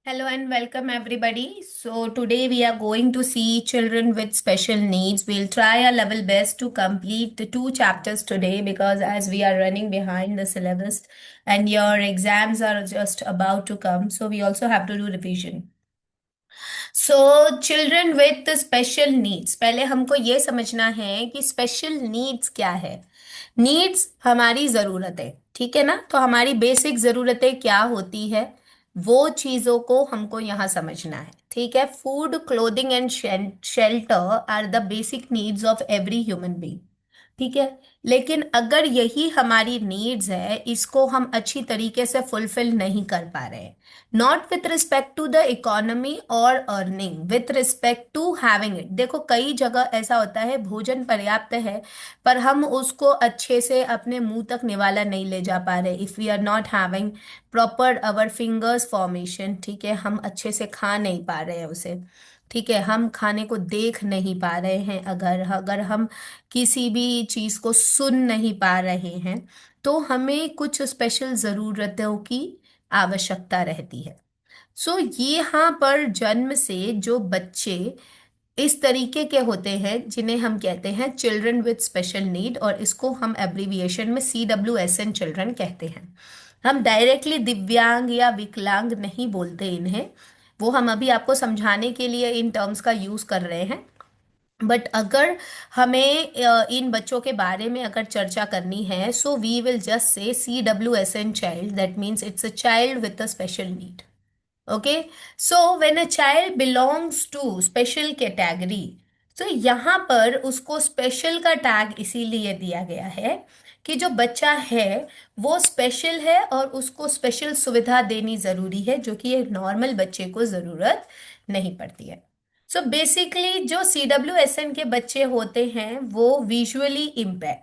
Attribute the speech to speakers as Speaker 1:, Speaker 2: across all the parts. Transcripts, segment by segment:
Speaker 1: Hello and welcome everybody. So today we are going to see children with special needs. We'll try our level best to complete the two chapters today because as we are running behind the syllabus and your exams are just about to come, so we also have to do revision. So children with special needs, पहले हमको ये समझना है कि special needs क्या है। Needs हमारी ज़रूरतें, ठीक है ना। तो हमारी बेसिक ज़रूरतें क्या होती है, वो चीज़ों को हमको यहाँ समझना है, ठीक है। Food, clothing and shelter are the basic needs of every human being, ठीक है। लेकिन अगर यही हमारी नीड्स है, इसको हम अच्छी तरीके से फुलफिल नहीं कर पा रहे हैं, not with respect to the economy और earning, with respect to having it. देखो कई जगह ऐसा होता है भोजन पर्याप्त है पर हम उसको अच्छे से अपने मुंह तक निवाला नहीं ले जा पा रहे। If we are not having proper our fingers formation, ठीक है, हम अच्छे से खा नहीं पा रहे हैं उसे, ठीक है, हम खाने को देख नहीं पा रहे हैं, अगर अगर हम किसी भी चीज़ को सुन नहीं पा रहे हैं, तो हमें कुछ स्पेशल ज़रूरतों की आवश्यकता रहती है। सो ये यहाँ पर जन्म से जो बच्चे इस तरीके के होते हैं जिन्हें हम कहते हैं चिल्ड्रन विद स्पेशल नीड, और इसको हम एब्रीविएशन में CWSN चिल्ड्रन कहते हैं। हम डायरेक्टली दिव्यांग या विकलांग नहीं बोलते इन्हें, वो हम अभी आपको समझाने के लिए इन टर्म्स का यूज कर रहे हैं। बट अगर हमें इन बच्चों के बारे में अगर चर्चा करनी है, so we will just say CWSN child, that means it's a child with a special need. Okay, so when a child belongs to special category, तो यहाँ पर उसको स्पेशल का टैग इसीलिए दिया गया है कि जो बच्चा है वो स्पेशल है और उसको स्पेशल सुविधा देनी जरूरी है, जो कि एक नॉर्मल बच्चे को जरूरत नहीं पड़ती है। सो बेसिकली जो CWSN के बच्चे होते हैं वो विजुअली इम्पेयर,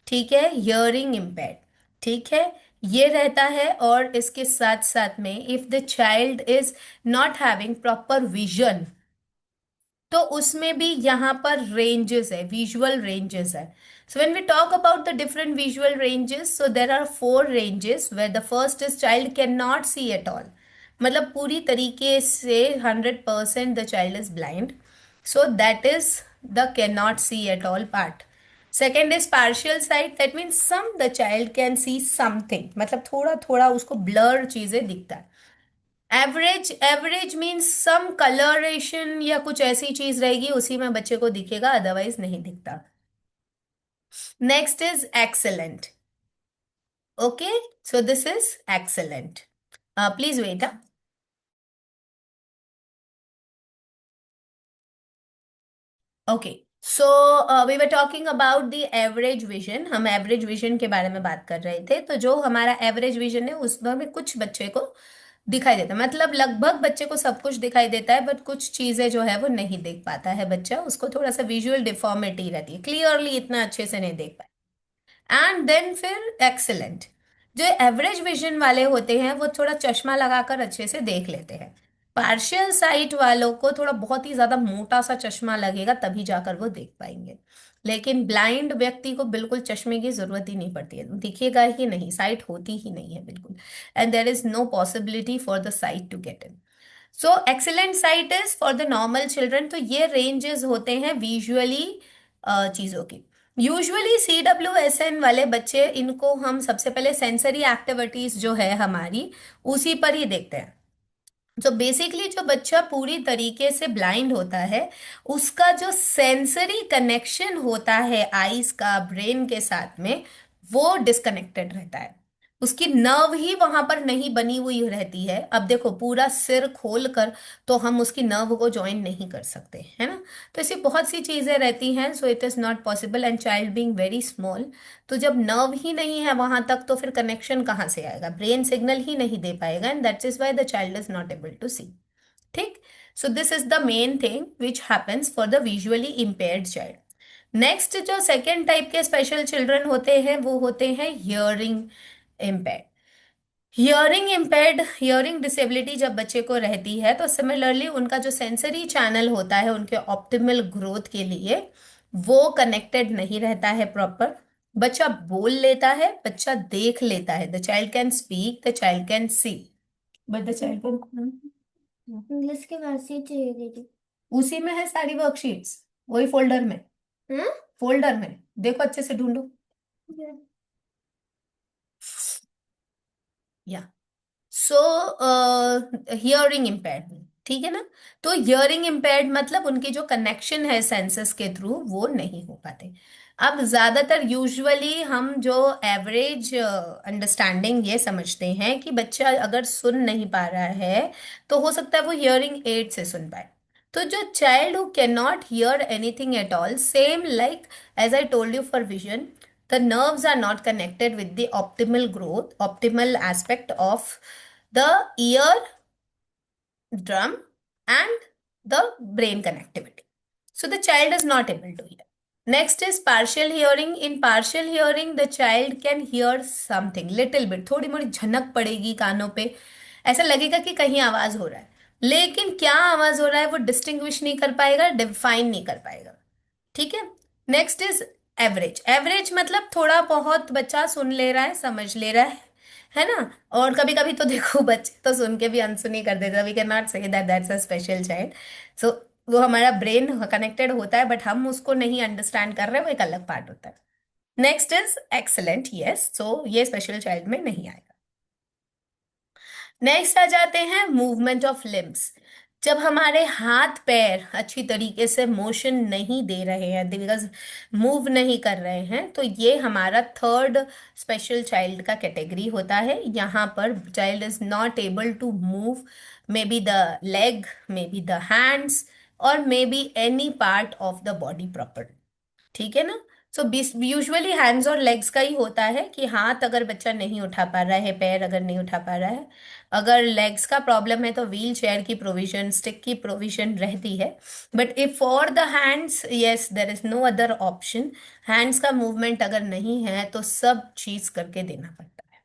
Speaker 1: ठीक है, हियरिंग इम्पेयर्ड, ठीक है, ये रहता है। और इसके साथ साथ में if the child is not having proper vision, तो उसमें भी यहाँ पर रेंजेस है, विजुअल रेंजेस है। So when we talk about the different visual ranges, so there are 4 ranges where the first is child can not see at all, मतलब पूरी तरीके से 100% the child is blind, so that is the can not see at all part. Second is partial sight, that means some the child can see something, मतलब थोड़ा थोड़ा उसको blur चीजें दिखता है। एवरेज, एवरेज मीन्स सम कलरेशन या कुछ ऐसी चीज रहेगी उसी में बच्चे को दिखेगा, अदरवाइज नहीं दिखता। Next is excellent. Okay, so this is excellent. Please wait. Okay, so we were talking about the average vision, हम एवरेज विजन के बारे में बात कर रहे थे। तो जो हमारा एवरेज विजन है उसमें भी कुछ बच्चे को दिखाई देता है, मतलब लगभग बच्चे को सब कुछ दिखाई देता है, बट कुछ चीजें जो है वो नहीं देख पाता है बच्चा, उसको थोड़ा सा विजुअल डिफॉर्मिटी रहती है, क्लियरली इतना अच्छे से नहीं देख पाए। एंड देन फिर एक्सेलेंट, जो एवरेज विजन वाले होते हैं वो थोड़ा चश्मा लगाकर अच्छे से देख लेते हैं। पार्शियल साइट वालों को थोड़ा बहुत ही ज्यादा मोटा सा चश्मा लगेगा तभी जाकर वो देख पाएंगे। लेकिन ब्लाइंड व्यक्ति को बिल्कुल चश्मे की जरूरत ही नहीं पड़ती है, दिखेगा ही नहीं, साइट होती ही नहीं है बिल्कुल, and there is no possibility for the sight to get in. So excellent sight is for the normal children. तो ये रेंजेस होते हैं विजुअली चीजों की। यूजुअली CWSN वाले बच्चे, इनको हम सबसे पहले सेंसरी एक्टिविटीज जो है हमारी उसी पर ही देखते हैं। तो बेसिकली जो बच्चा पूरी तरीके से ब्लाइंड होता है, उसका जो सेंसरी कनेक्शन होता है आईज का ब्रेन के साथ में, वो डिस्कनेक्टेड रहता है, उसकी नर्व ही वहां पर नहीं बनी हुई रहती है। अब देखो पूरा सिर खोल कर तो हम उसकी नर्व को ज्वाइन नहीं कर सकते, है ना। तो ऐसी बहुत सी चीजें रहती हैं, so it is not possible, and child being very small, तो जब नर्व ही नहीं है वहां तक तो फिर कनेक्शन कहाँ से आएगा, ब्रेन सिग्नल ही नहीं दे पाएगा, and that is why the child is not able to see. ठीक, so this is the main thing which happens for the visually impaired child. Next जो सेकेंड टाइप के स्पेशल चिल्ड्रन होते हैं वो होते हैं hearing impaired. Hearing impaired, hearing disability जब बच्चे को रहती है तो सिमिलरली उनका जो सेंसरी चैनल होता है उनके ऑप्टिमल ग्रोथ के लिए वो कनेक्टेड नहीं रहता है प्रॉपर। बच्चा बोल लेता है, बच्चा देख लेता है, the child can speak, the child can C, but the child can
Speaker 2: English की वर्कशीट चाहिए दीदी।
Speaker 1: उसी में है सारी वर्कशीट्स, वही फोल्डर में।
Speaker 2: हाँ।
Speaker 1: फोल्डर में देखो, अच्छे से ढूंढो। या सो हियरिंग इम्पेयर्ड, ठीक है ना। तो हियरिंग इम्पेयर्ड मतलब उनकी जो कनेक्शन है सेंसेस के थ्रू वो नहीं हो पाते। अब ज्यादातर यूजुअली हम जो एवरेज अंडरस्टैंडिंग ये समझते हैं कि बच्चा अगर सुन नहीं पा रहा है तो हो सकता है वो हियरिंग एड से सुन पाए। तो जो child who can not hear anything at all, same like as I told you for vision, the nerves are not connected with the optimal growth, optimal aspect of the ear drum and the brain connectivity. So the child is not able to hear. Next is partial hearing. In partial hearing, the child can hear something, little bit, थोड़ी मोड़ी झनक पड़ेगी कानों पे, ऐसा लगेगा कि कहीं आवाज हो रहा है, लेकिन क्या आवाज हो रहा है वो डिस्टिंग्विश नहीं कर पाएगा, डिफाइन नहीं कर पाएगा। ठीक है। Next is average. एवरेज मतलब थोड़ा बहुत बच्चा सुन ले रहा है, समझ ले रहा है ना। और कभी कभी तो देखो बच्चे तो सुन के भी अनसुनी कर देते हैं, we can not say that that's a special child. So वो हमारा ब्रेन कनेक्टेड होता है बट हम उसको नहीं अंडरस्टैंड कर रहे, वो एक अलग पार्ट होता है। नेक्स्ट इज एक्सलेंट, यस, सो ये स्पेशल चाइल्ड में नहीं आएगा। नेक्स्ट आ जाते हैं मूवमेंट ऑफ लिम्स। जब हमारे हाथ पैर अच्छी तरीके से मोशन नहीं दे रहे हैं, बिकॉज मूव नहीं कर रहे हैं, तो ये हमारा थर्ड स्पेशल चाइल्ड का कैटेगरी होता है। यहाँ पर child is not able to move, may be the leg, may be the hands, और may be any part of the body proper. ठीक है ना। सो यूजुअली हैंड्स और लेग्स का ही होता है कि हाथ अगर बच्चा नहीं उठा पा रहा है, पैर अगर नहीं उठा पा रहा है, अगर लेग्स का प्रॉब्लम है तो व्हील चेयर की प्रोविजन, स्टिक की प्रोविजन रहती है। But if for the hands, yes, there is no other option. Hands का मूवमेंट अगर नहीं है तो सब चीज करके देना पड़ता है।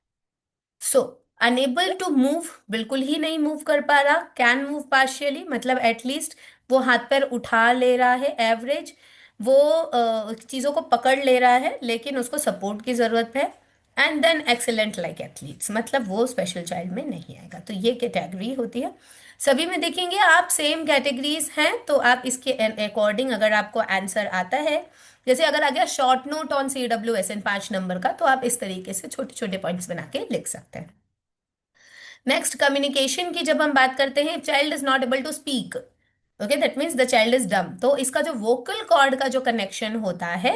Speaker 1: सो अनेबल टू मूव, बिल्कुल ही नहीं मूव कर पा रहा। कैन मूव पार्शियली मतलब एटलीस्ट वो हाथ पैर उठा ले रहा है। एवरेज, वो चीजों को पकड़ ले रहा है लेकिन उसको सपोर्ट की जरूरत है। And then excellent like athletes, मतलब वो स्पेशल चाइल्ड में नहीं आएगा। तो ये कैटेगरी होती है। सभी में देखेंगे आप सेम कैटेगरीज हैं, तो आप इसके अकॉर्डिंग अगर आपको आंसर आता है, जैसे अगर आ गया short note on CWSN 5 number का, तो आप इस तरीके से छोटे छोटे पॉइंट्स बना के लिख सकते हैं। नेक्स्ट, कम्युनिकेशन की जब हम बात करते हैं, child is not able to speak, okay, that means the child is dumb. तो इसका जो वोकल कॉर्ड का जो कनेक्शन होता है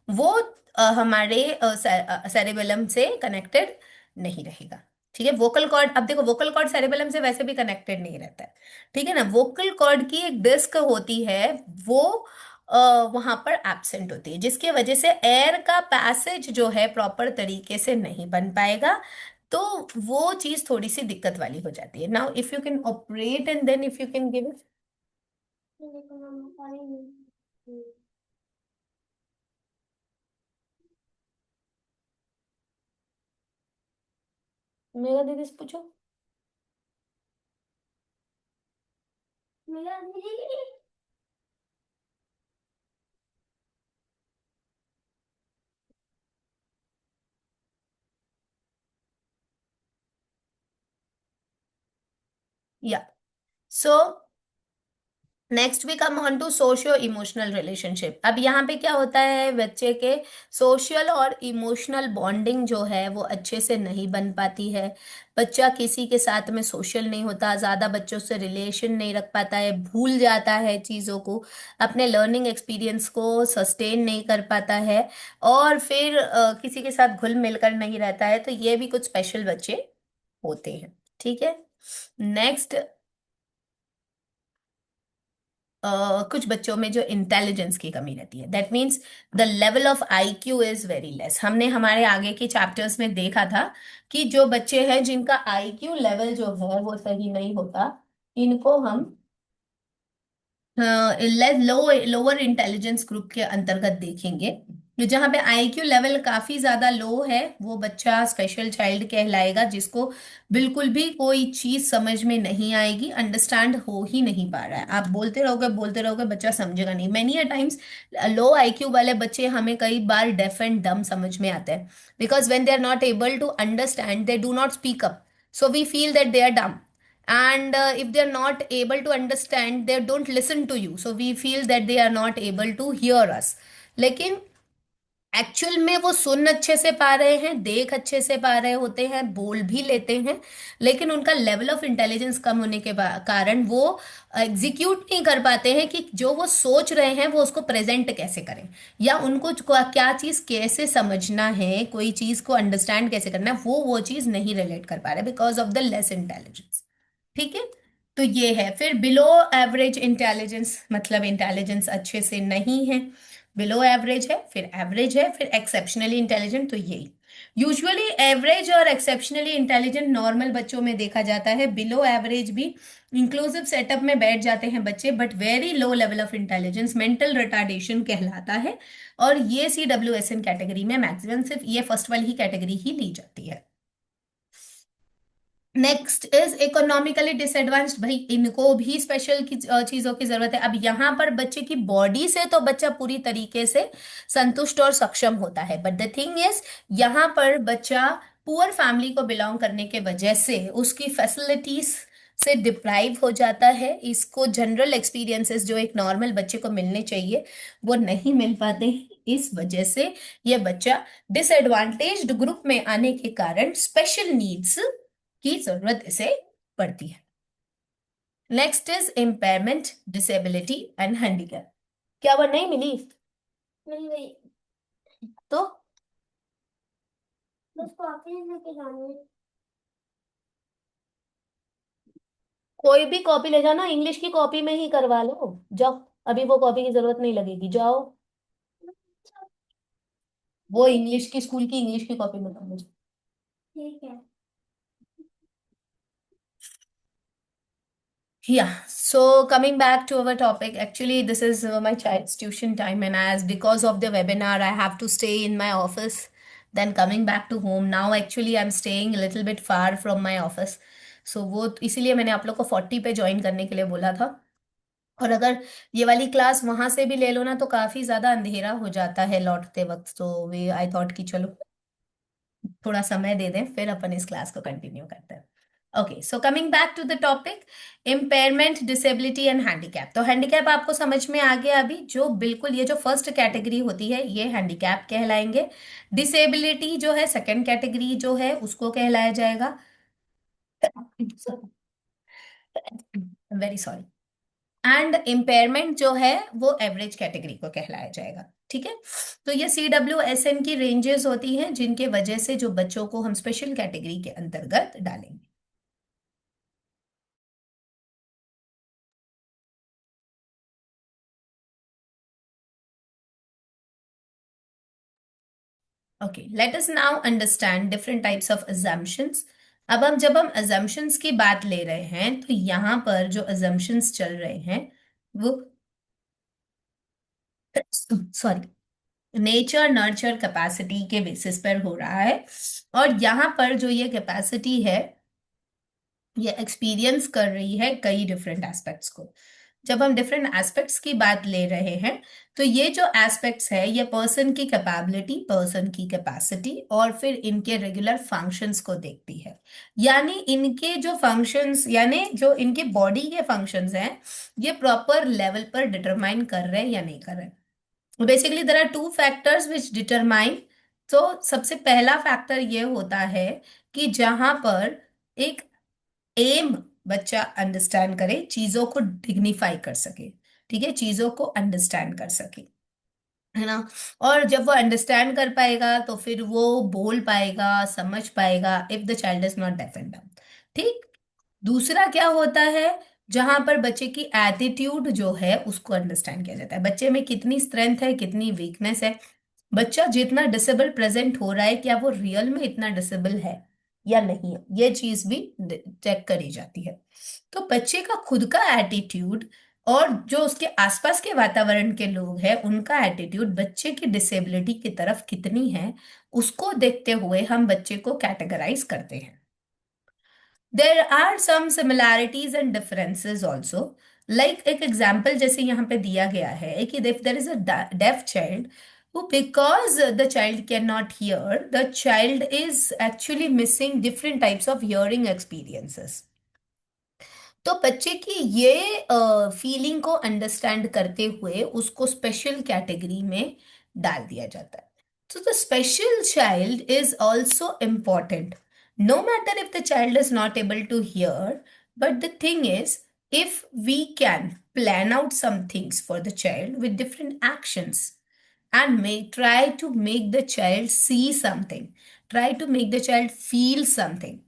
Speaker 1: वो हमारे सेरेबेलम से कनेक्टेड नहीं रहेगा। ठीक है। वोकल कॉर्ड, अब देखो वोकल कॉर्ड सेरेबेलम से वैसे भी कनेक्टेड नहीं रहता है। ठीक है ना। वोकल कॉर्ड की एक डिस्क होती है, वो वहां पर एब्सेंट होती है, जिसकी वजह से एयर का पैसेज जो है प्रॉपर तरीके से नहीं बन पाएगा। तो वो चीज थोड़ी सी दिक्कत वाली हो जाती है। Now if you can operate and then if you can give it. मेरा दीदी से पूछो।
Speaker 2: मेरा दीदी।
Speaker 1: या so next we come on to socio emotional relationship. अब यहाँ पे क्या होता है, बच्चे के सोशल और इमोशनल बॉन्डिंग जो है वो अच्छे से नहीं बन पाती है। बच्चा किसी के साथ में सोशल नहीं होता, ज्यादा बच्चों से रिलेशन नहीं रख पाता है, भूल जाता है चीजों को, अपने लर्निंग एक्सपीरियंस को सस्टेन नहीं कर पाता है, और फिर किसी के साथ घुल मिलकर नहीं रहता है। तो ये भी कुछ स्पेशल बच्चे होते हैं। ठीक है। नेक्स्ट, कुछ बच्चों में जो इंटेलिजेंस की कमी रहती है, that means the level of IQ is very less. हमने हमारे आगे के चैप्टर्स में देखा था कि जो बच्चे हैं जिनका IQ लेवल जो है वो सही नहीं होता, इनको हम लो लोअर इंटेलिजेंस ग्रुप के अंतर्गत देखेंगे। तो जहाँ पे IQ लेवल काफी ज्यादा लो है वो बच्चा स्पेशल चाइल्ड कहलाएगा, जिसको बिल्कुल भी कोई चीज समझ में नहीं आएगी, अंडरस्टैंड हो ही नहीं पा रहा है। आप बोलते रहोगे बच्चा समझेगा नहीं। Many a times low IQ वाले बच्चे हमें कई बार डेफ एंड डम समझ में आते हैं, because when they are not able to understand they do not speak up, so we feel that they are dumb. and if they are not able to understand, they don't listen to you, so we feel that they are not able to hear us. लेकिन actual में वो सुन अच्छे से पा रहे हैं, देख अच्छे से पा रहे होते हैं, बोल भी लेते हैं, लेकिन उनका लेवल ऑफ इंटेलिजेंस कम होने के कारण वो एग्जीक्यूट नहीं कर पाते हैं कि जो वो सोच रहे हैं वो उसको प्रेजेंट कैसे करें, या उनको क्या चीज कैसे समझना है, कोई चीज को अंडरस्टैंड कैसे करना है, वो चीज नहीं रिलेट कर पा रहे because of the less intelligence. ठीक है। तो ये है। फिर बिलो एवरेज इंटेलिजेंस, मतलब इंटेलिजेंस अच्छे से नहीं है, बिलो एवरेज है, फिर एक्सेप्शनली इंटेलिजेंट, तो यही। यूजुअली एवरेज और एक्सेप्शनली इंटेलिजेंट नॉर्मल बच्चों में देखा जाता है, बिलो एवरेज भी इंक्लूसिव सेटअप में बैठ जाते हैं बच्चे, but very low level of intelligence mental retardation कहलाता है। और ये CWSN कैटेगरी में मैक्सिमम सिर्फ ये फर्स्ट वाली ही कैटेगरी ही ली जाती है। नेक्स्ट इज इकोनॉमिकली डिसएडवांस्ड, भाई इनको भी स्पेशल की चीजों की जरूरत है। अब यहाँ पर बच्चे की बॉडी से तो बच्चा पूरी तरीके से संतुष्ट और सक्षम होता है, बट द थिंग इज यहाँ पर बच्चा पुअर फैमिली को बिलोंग करने के वजह से उसकी फैसिलिटीज से डिप्राइव हो जाता है, इसको जनरल एक्सपीरियंसेस जो एक नॉर्मल बच्चे को मिलने चाहिए वो नहीं मिल पाते हैं। इस वजह से ये बच्चा डिसएडवांटेज्ड ग्रुप में आने के कारण स्पेशल नीड्स की जरूरत इसे पड़ती है। Next is impairment, disability and handicap. क्या वो नहीं मिली?
Speaker 2: मिल गई।
Speaker 1: तो
Speaker 2: बस कॉपी लेके जानी है।
Speaker 1: कोई भी कॉपी ले जाना, इंग्लिश की कॉपी में ही करवा लो, जाओ। अभी वो कॉपी की जरूरत नहीं लगेगी, जाओ। वो इंग्लिश की स्कूल की इंग्लिश की कॉपी में कर लो।
Speaker 2: ठीक है।
Speaker 1: Yeah, so coming back to our topic, actually, this is my child's tuition time, and as because of the webinar, I have to stay in my office. Then coming back to home, now actually I'm staying a little bit far from my office. So वो इसीलिए मैंने आप लोग को 40 पे join करने के लिए बोला था। और अगर ये वाली क्लास वहां से भी ले लो ना तो काफी ज्यादा अंधेरा हो जाता है लौटते वक्त, तो वे आई थॉट कि चलो थोड़ा समय दे दें, फिर अपन इस क्लास को कंटिन्यू करते हैं। Okay, so coming back to the topic, impairment, disability and handicap. तो हैंडीकैप आपको समझ में आ गया अभी, जो बिल्कुल ये जो फर्स्ट कैटेगरी होती है ये हैंडीकैप कहलाएंगे। डिसेबिलिटी जो है सेकंड कैटेगरी जो है उसको कहलाया जाएगा, वेरी सॉरी। एंड इम्पेयरमेंट जो है वो एवरेज कैटेगरी को कहलाया जाएगा। ठीक है। तो ये CWSN की रेंजेस होती हैं जिनके वजह से जो बच्चों को हम स्पेशल कैटेगरी के अंतर्गत डालेंगे। Okay, let us now understand different types of assumptions. अब हम जब हम अजम्पशंस की बात ले रहे हैं तो यहाँ पर जो अजम्पशंस चल रहे हैं वो सॉरी नेचर नर्चर कैपेसिटी के बेसिस पर हो रहा है। और यहाँ पर जो ये कैपेसिटी है ये एक्सपीरियंस कर रही है कई डिफरेंट एस्पेक्ट्स को। जब हम डिफरेंट एस्पेक्ट्स की बात ले रहे हैं तो ये जो एस्पेक्ट्स है ये पर्सन की कैपेबिलिटी, पर्सन की कैपेसिटी और फिर इनके रेगुलर फंक्शंस को देखती है। यानी इनके जो फंक्शंस, यानी जो इनके बॉडी के फंक्शंस हैं ये प्रॉपर लेवल पर डिटरमाइन कर रहे हैं या नहीं कर रहे। Basically there are two factors which determine. तो सबसे पहला फैक्टर ये होता है कि जहां पर एक एम बच्चा अंडरस्टैंड करे, चीजों को डिग्निफाई कर सके। ठीक है, चीजों को अंडरस्टैंड कर सके, है ना। और जब वो अंडरस्टैंड कर पाएगा तो फिर वो बोल पाएगा, समझ पाएगा, if the child is not deaf and dumb. ठीक। दूसरा क्या होता है, जहां पर बच्चे की एटीट्यूड जो है उसको अंडरस्टैंड किया जाता है, बच्चे में कितनी स्ट्रेंथ है, कितनी वीकनेस है, बच्चा जितना डिसेबल प्रेजेंट हो रहा है क्या वो रियल में इतना डिसेबल है या नहीं है, ये चीज भी चेक करी जाती है। तो बच्चे का खुद का एटीट्यूड और जो उसके आसपास के वातावरण के लोग हैं उनका एटीट्यूड बच्चे की डिसेबिलिटी की तरफ कितनी है उसको देखते हुए हम बच्चे को कैटेगराइज करते हैं। There are some similarities and differences also. Like एक एग्जाम्पल जैसे यहाँ पे दिया गया है कि if there is a deaf child who because the child cannot hear, the child is actually missing different types of hearing experiences. तो बच्चे की ये फीलिंग को अंडरस्टैंड करते हुए उसको स्पेशल कैटेगरी में डाल दिया जाता है. तो the special child is also important, no matter if the child is not able to hear. But the thing is, if we can plan out some things for the child with different actions and try to make the child see something, try to make the child feel something,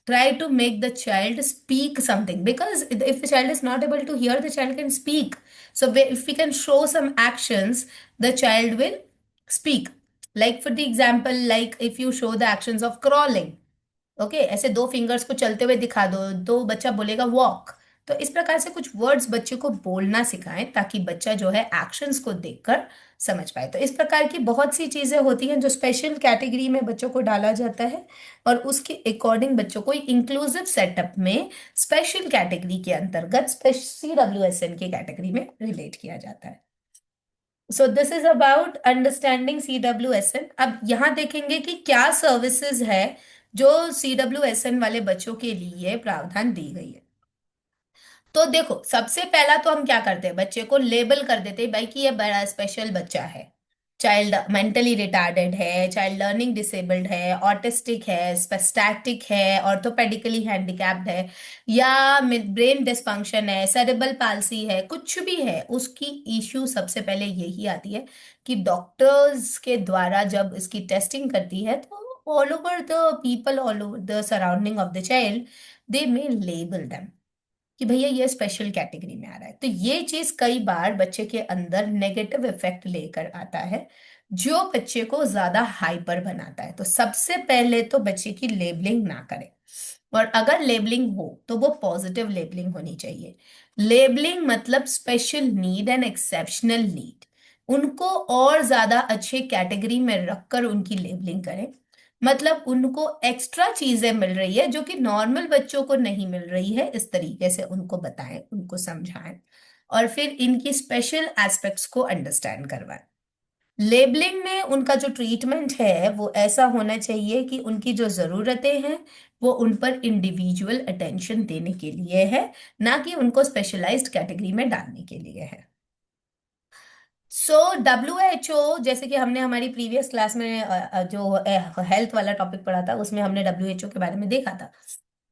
Speaker 1: try to make the child speak something, because if the child is not able to hear, the child can speak. So if we can show some actions, the child will speak. Like for the example, like if you show the actions of crawling, okay, ऐसे दो fingers को चलते हुए दिखा दो तो बच्चा बोलेगा वॉक. तो इस प्रकार से कुछ वर्ड्स बच्चे को बोलना सिखाएं ताकि बच्चा जो है एक्शंस को देखकर समझ पाए. तो इस प्रकार की बहुत सी चीजें होती हैं जो स्पेशल कैटेगरी में बच्चों को डाला जाता है, और उसके अकॉर्डिंग बच्चों को इंक्लूसिव सेटअप में स्पेशल कैटेगरी के अंतर्गत CWSN की कैटेगरी में रिलेट किया जाता है. सो this is about understanding CWSN. अब यहाँ देखेंगे कि क्या सर्विसेज है जो CWSN वाले बच्चों के लिए प्रावधान दी गई है. तो देखो, सबसे पहला तो हम क्या करते हैं, बच्चे को लेबल कर देते हैं भाई कि ये बड़ा स्पेशल बच्चा है, चाइल्ड मेंटली रिटार्डेड है, चाइल्ड लर्निंग डिसेबल्ड है, ऑटिस्टिक है, स्पेस्टैटिक है, ऑर्थोपेडिकली हैंडिकैप्ड है, या ब्रेन डिसफंक्शन है, सेरेब्रल पाल्सी है, कुछ भी है, उसकी इश्यू सबसे पहले यही आती है कि डॉक्टर्स के द्वारा जब इसकी टेस्टिंग करती है तो all over the people, all over the surrounding of the child, they may label them कि भैया ये स्पेशल कैटेगरी में आ रहा है. तो ये चीज कई बार बच्चे के अंदर नेगेटिव इफेक्ट लेकर आता है, जो बच्चे को ज्यादा हाइपर बनाता है. तो सबसे पहले तो बच्चे की लेबलिंग ना करें, और अगर लेबलिंग हो तो वो पॉजिटिव लेबलिंग होनी चाहिए. लेबलिंग मतलब special need and exceptional need, उनको और ज्यादा अच्छे कैटेगरी में रखकर उनकी लेबलिंग करें. मतलब उनको एक्स्ट्रा चीजें मिल रही है जो कि नॉर्मल बच्चों को नहीं मिल रही है, इस तरीके से उनको बताएं, उनको समझाएं, और फिर इनकी स्पेशल एस्पेक्ट्स को अंडरस्टैंड करवाएं. लेबलिंग में उनका जो ट्रीटमेंट है वो ऐसा होना चाहिए कि उनकी जो जरूरतें हैं वो उन पर इंडिविजुअल अटेंशन देने के लिए है, ना कि उनको स्पेशलाइज्ड कैटेगरी में डालने के लिए है. सो WHO, जैसे कि हमने हमारी प्रीवियस क्लास में जो हेल्थ वाला टॉपिक पढ़ा था उसमें हमने WHO के बारे में देखा था.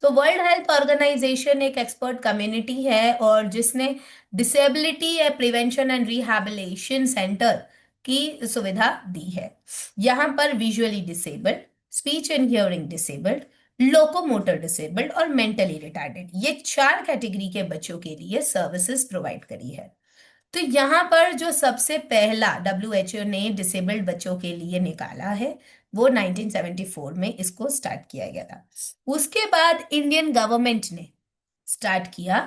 Speaker 1: तो वर्ल्ड हेल्थ ऑर्गेनाइजेशन एक एक्सपर्ट कम्युनिटी है और जिसने disability prevention and rehabilitation centre की सुविधा दी है. यहाँ पर visually disabled, speech and hearing disabled, locomotor disabled और मेंटली रिटार्डेड, ये 4 कैटेगरी के बच्चों के लिए सर्विसेज प्रोवाइड करी है. तो यहाँ पर जो सबसे पहला WHO ने डिसेबल्ड बच्चों के लिए निकाला है वो 1974 में इसको स्टार्ट किया गया था. उसके बाद इंडियन गवर्नमेंट ने स्टार्ट किया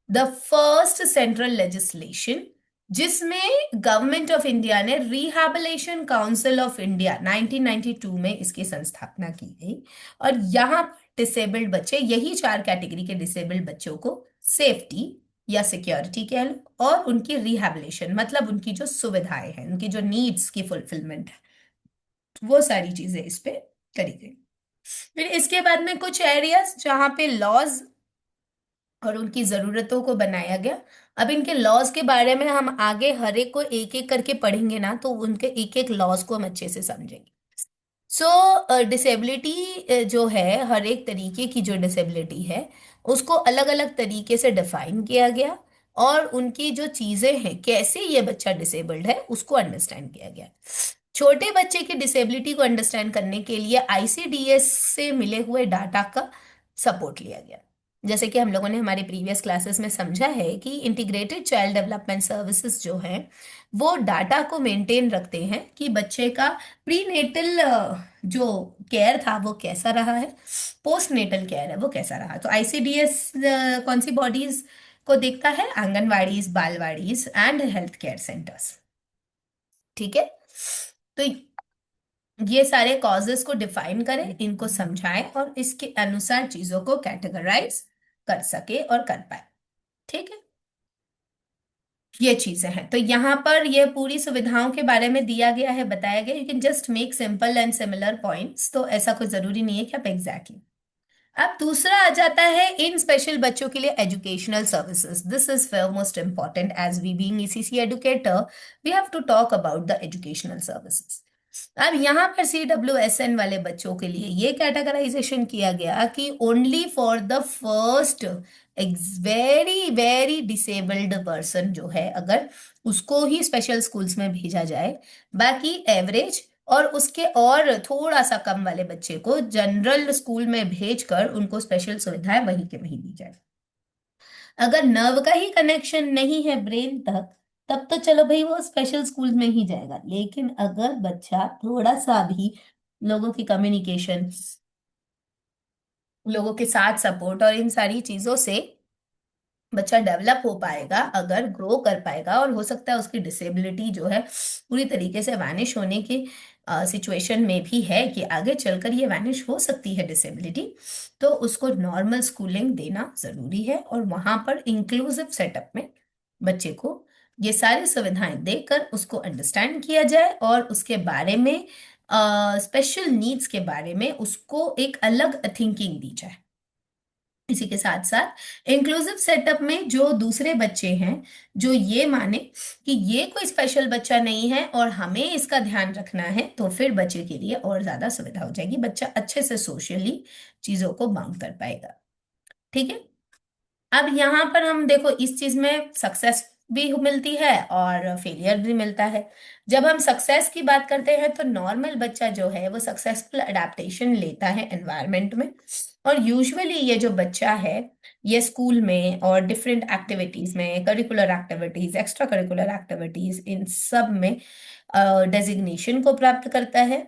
Speaker 1: द फर्स्ट सेंट्रल लेजिस्लेशन, जिसमें गवर्नमेंट ऑफ इंडिया ने रिहैबिलिटेशन काउंसिल ऑफ इंडिया 1992 में इसकी संस्थापना की गई. और यहाँ पर डिसेबल्ड बच्चे, यही 4 कैटेगरी के डिसेबल्ड बच्चों को सेफ्टी या सिक्योरिटी कह लो, और उनकी रिहैबिलिटेशन मतलब उनकी जो सुविधाएं हैं, उनकी जो नीड्स की फुलफिलमेंट है, वो सारी चीजें इस पे करी गई. फिर इसके बाद में कुछ एरियाज जहाँ पे लॉज और उनकी जरूरतों को बनाया गया. अब इनके लॉज के बारे में हम आगे हर एक को एक एक करके पढ़ेंगे ना, तो उनके एक एक लॉज को हम अच्छे से समझेंगे. सो डिसेबिलिटी जो है, हर एक तरीके की जो डिसेबिलिटी है उसको अलग अलग तरीके से डिफाइन किया गया, और उनकी जो चीजें हैं, कैसे ये बच्चा डिसेबल्ड है, उसको अंडरस्टैंड किया गया. छोटे बच्चे की डिसेबिलिटी को अंडरस्टैंड करने के लिए ICDS से मिले हुए डाटा का सपोर्ट लिया गया. जैसे कि हम लोगों ने हमारी प्रीवियस क्लासेस में समझा है कि इंटीग्रेटेड चाइल्ड डेवलपमेंट सर्विसेज जो हैं वो डाटा को मेंटेन रखते हैं कि बच्चे का प्रीनेटल जो केयर था वो कैसा रहा है, पोस्ट नेटल केयर है वो कैसा रहा. तो ICDS कौन सी बॉडीज को देखता है, anganwadis, balwadis and health care centres. ठीक है. तो ये सारे कॉजेस को डिफाइन करें, इनको समझाएं और इसके अनुसार चीजों को कैटेगराइज कर सके और कर पाए. ठीक है, ये चीजें हैं. तो यहाँ पर ये पूरी सुविधाओं के बारे में दिया गया है, बताया गया. You can just make simple and similar points, तो ऐसा कोई जरूरी नहीं है कि आप एग्जैक्टली अब दूसरा आ जाता है इन स्पेशल बच्चों के लिए educational services. This is most important as we being ECC educator, we have to talk about the educational services. अब यहाँ पर CWSN वाले बच्चों के लिए ये कैटेगराइजेशन किया गया कि only for the first very very disabled person जो है, अगर उसको ही स्पेशल स्कूल्स में भेजा जाए, बाकी एवरेज और उसके और थोड़ा सा कम वाले बच्चे को जनरल स्कूल में भेजकर उनको स्पेशल सुविधाएं वहीं के वहीं दी जाए। अगर नर्व का ही कनेक्शन नहीं है ब्रेन तक, तब तो चलो भाई वो स्पेशल स्कूल में ही जाएगा। लेकिन अगर बच्चा थोड़ा सा भी लोगों की कम्युनिकेशन, लोगों के साथ सपोर्ट और इन सारी चीजों से बच्चा डेवलप हो पाएगा, अगर ग्रो कर पाएगा, और हो सकता है उसकी डिसेबिलिटी जो है पूरी तरीके से वैनिश होने की सिचुएशन में भी है कि आगे चलकर ये वैनिश हो सकती है डिसेबिलिटी, तो उसको नॉर्मल स्कूलिंग देना जरूरी है। और वहां पर इंक्लूसिव सेटअप में बच्चे को ये सारी सुविधाएं देकर उसको अंडरस्टैंड किया जाए और उसके बारे में, स्पेशल नीड्स के बारे में उसको एक अलग थिंकिंग दी जाए। इसी के साथ साथ इंक्लूसिव सेटअप में जो दूसरे बच्चे हैं, जो ये माने कि ये कोई स्पेशल बच्चा नहीं है और हमें इसका ध्यान रखना है, तो फिर बच्चे के लिए और ज्यादा सुविधा हो जाएगी, बच्चा अच्छे से सोशली चीजों को बाउंड कर पाएगा। ठीक है। अब यहाँ पर हम देखो, इस चीज में सक्सेस भी मिलती है और फेलियर भी मिलता है। जब हम सक्सेस की बात करते हैं तो नॉर्मल बच्चा जो है वो सक्सेसफुल अडेप्टेशन लेता है एनवायरनमेंट में। और यूजुअली ये जो बच्चा है, ये स्कूल में और डिफरेंट एक्टिविटीज में, curricular activities, extra curricular activities, इन सब में डेजिग्नेशन को प्राप्त करता है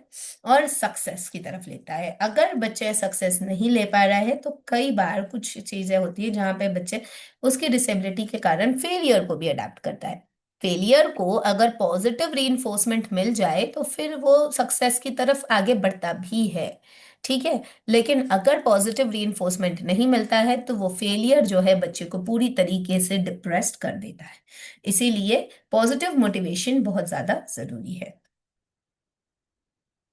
Speaker 1: और सक्सेस की तरफ लेता है। अगर बच्चे सक्सेस नहीं ले पा रहा है तो कई बार कुछ चीजें होती है जहां पे बच्चे उसकी डिसेबिलिटी के कारण फेलियर को भी अडेप्ट करता है। फेलियर को अगर पॉजिटिव रीइंफोर्समेंट मिल जाए तो फिर वो सक्सेस की तरफ आगे बढ़ता भी है। ठीक है। लेकिन अगर पॉजिटिव रीइंफोर्समेंट नहीं मिलता है तो वो फेलियर जो है बच्चे को पूरी तरीके से डिप्रेस्ड कर देता है। इसीलिए पॉजिटिव मोटिवेशन बहुत ज्यादा जरूरी है।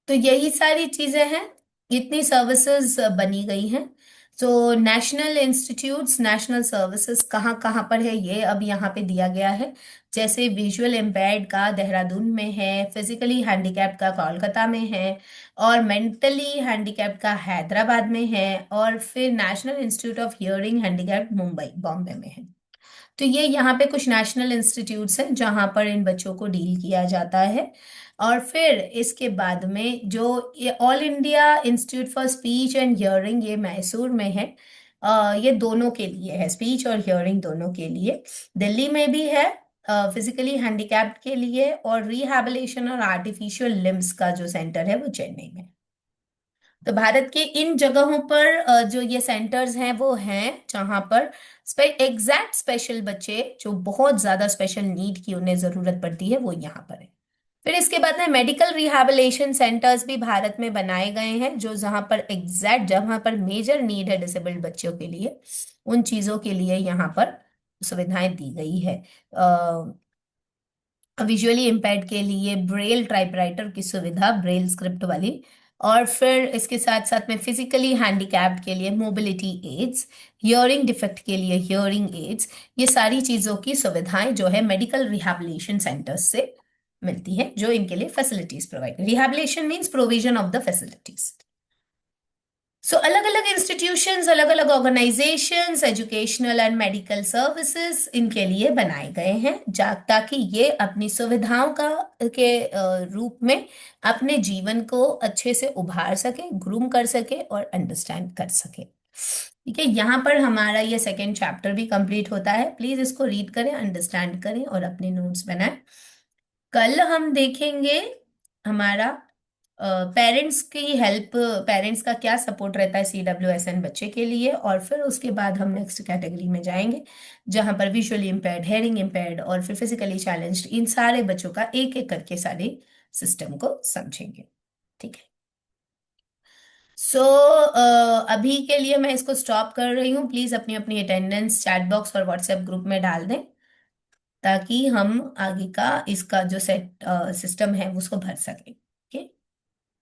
Speaker 1: तो यही सारी चीजें हैं, इतनी सर्विसेज बनी गई हैं। तो नेशनल इंस्टीट्यूट्स, नेशनल सर्विसेज कहाँ कहाँ पर है ये अब यहाँ पे दिया गया है। जैसे विजुअल इम्पेयर्ड का देहरादून में है, फिजिकली हैंडीकैप्ड का कोलकाता में है, और मेंटली हैंडीकैप्ड का हैदराबाद में है, और फिर national institute of hearing handicapped Mumbai Bombay में है। तो ये यहाँ पे कुछ नेशनल इंस्टीट्यूट्स हैं जहां पर इन बच्चों को डील किया जाता है। और फिर इसके बाद में जो ये all India institute for speech and hearing, ये मैसूर में है। ये दोनों के लिए है, स्पीच और हियरिंग दोनों के लिए। दिल्ली में भी है फिजिकली हैंडीकैप्ड के लिए, और रिहैबिलिटेशन और आर्टिफिशियल लिम्स का जो सेंटर है वो चेन्नई में। तो भारत के इन जगहों पर जो ये सेंटर्स हैं वो हैं जहां पर एग्जैक्ट स्पेशल बच्चे जो बहुत ज्यादा स्पेशल नीड की उन्हें जरूरत पड़ती है वो यहाँ पर है। फिर इसके बाद में मेडिकल रिहैबिलिटेशन सेंटर्स भी भारत में बनाए गए हैं, जो जहां पर एग्जैक्ट, जहां पर मेजर नीड है डिसेबल्ड बच्चों के लिए, उन चीजों के लिए यहाँ पर सुविधाएं दी गई है। विजुअली इम्पेयर्ड के लिए ब्रेल टाइपराइटर की सुविधा, ब्रेल स्क्रिप्ट वाली। और फिर इसके साथ साथ में फिजिकली हैंडीकैप्ड के लिए मोबिलिटी एड्स, हियरिंग डिफेक्ट के लिए हियरिंग एड्स, ये सारी चीजों की सुविधाएं जो है मेडिकल रिहैबिलिटेशन सेंटर्स से मिलती है, जो इनके लिए facilities provide, rehabilitation means provision of the facilities. So अलग अलग इंस्टीट्यूशंस, अलग अलग organisations, educational and medical services इनके लिए बनाए गए हैं, ताकि ये अपनी सुविधाओं का के रूप में अपने जीवन को अच्छे से उभार सके, ग्रूम कर सके और अंडरस्टैंड कर सके। ठीक है। यहाँ पर हमारा ये सेकेंड चैप्टर भी कंप्लीट होता है। प्लीज इसको रीड करें, अंडरस्टैंड करें और अपने नोट्स बनाएं। कल हम देखेंगे हमारा पेरेंट्स की हेल्प, पेरेंट्स का क्या सपोर्ट रहता है CWSN बच्चे के लिए, और फिर उसके बाद हम नेक्स्ट कैटेगरी में जाएंगे जहां पर विजुअली इम्पेयर्ड, हेयरिंग इम्पेयर्ड और फिर फिजिकली चैलेंज्ड, इन सारे बच्चों का एक एक करके सारे सिस्टम को समझेंगे। ठीक है। सो अभी के लिए मैं इसको स्टॉप कर रही हूँ। प्लीज अपनी अपनी अटेंडेंस चैट बॉक्स और व्हाट्सएप ग्रुप में डाल दें, ताकि हम आगे का इसका जो सेट सिस्टम है उसको भर सकें।